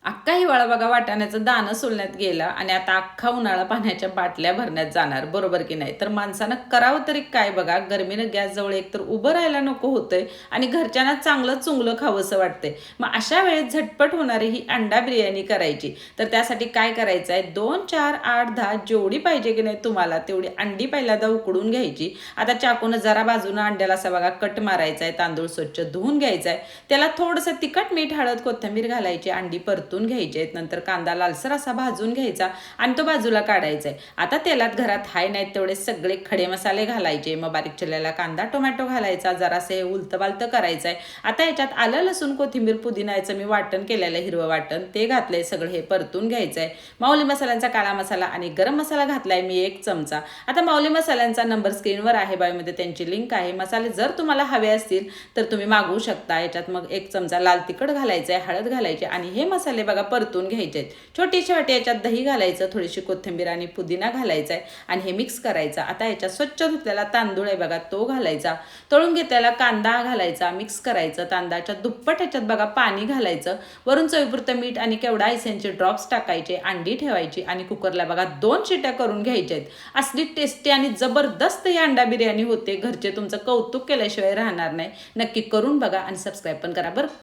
अख्खा हिवाळा बघा वाटाण्याचं दाणं सोलण्यात गेला आणि आता अख्खा उन्हाळा पाण्याच्या बाटल्या भरण्यात जाणार, बरोबर की नाही? तर माणसानं करावं तरी काय बघा, गरमीनं गॅसजवळ एकतर उभं राहायला नको होतंय आणि घरच्यांना चांगलं चुंगलं खावंसं वाटतंय. मग अशा वेळेस झटपट होणारी ही अंडा बिर्याणी करायची. तर त्यासाठी काय करायचं आहे, 2, 4, 8, 10 जेवढी पाहिजे की नाही तुम्हाला तेवढी अंडी पहिल्यांदा उकडून घ्यायची. आता चाकून जरा बाजूनं अंड्याला असा बघा कट मारायचा आहे, तांदूळ स्वच्छ धुवून घ्यायचा आहे. त्याला थोडंसं तिखट, मीठ, हळद, कोथिंबीर घालायची, अंडी परतून घ्यायचे आहेत. नंतर कांदा लालसर असा भाजून घ्यायचा आणि तो बाजूला काढायचा आहे. आता तेलात घरात हाय नाहीत तेवढे सगळे खडे मसाले घालायचे. मग बारीक चिरलेला कांदा, टोमॅटो घालायचा, जरासे हे उलतं करायचं आहे. आता याच्यात आलं, लसूण, कोथिंबीर, पुदिनाचं मी वाटण केलेलं हिरवं वाटण ते घातलंय. सगळं हे परतून घ्यायचं आहे. माऊली मसाल्यांचा काळा मसाला आणि गरम मसाला घातलाय मी 1 चमचा. आता माऊली मसाल्यांचा नंबर स्क्रीनवर आहे, बायोमध्ये त्यांची लिंक आहे. मसाले जर तुम्हाला हवे असतील तर तुम्ही मागवू शकता. याच्यात मग 1 चमचा लाल तिखट घालायचं आहे, हळद घालायची आणि हे मसाले बघा परतून घ्यायचे आहेत. छोटीशी वाटी याच्यात दही घालायचं, थोडीशी कोथिंबीर आणि पुदिना घालायचा आहे आणि हे मिक्स करायचं. आता याच्यात स्वच्छ धुतलेला तांदूळ आहे बघा तो घालायचा, तळून घेतलेला कांदा घालायचा, मिक्स करायचं. तांदळाच्या दुप्पट ह्याच्यात बघा पाणी घालायचं. वरून चवीपुरतं मीठ आणि केवढा एसेन्सचे ड्रॉप्स टाकायचे. अंडी ठेवायची आणि कुकरला बघा 2 शिट्या करून घ्यायच्या आहेत. असली टेस्टी आणि जबरदस्त ही अंडा बिर्याणी होते. घरचे तुमचं कौतुक केल्याशिवाय राहणार नाही. नक्की करून बघा आणि सबस्क्राईब पण करा बरं.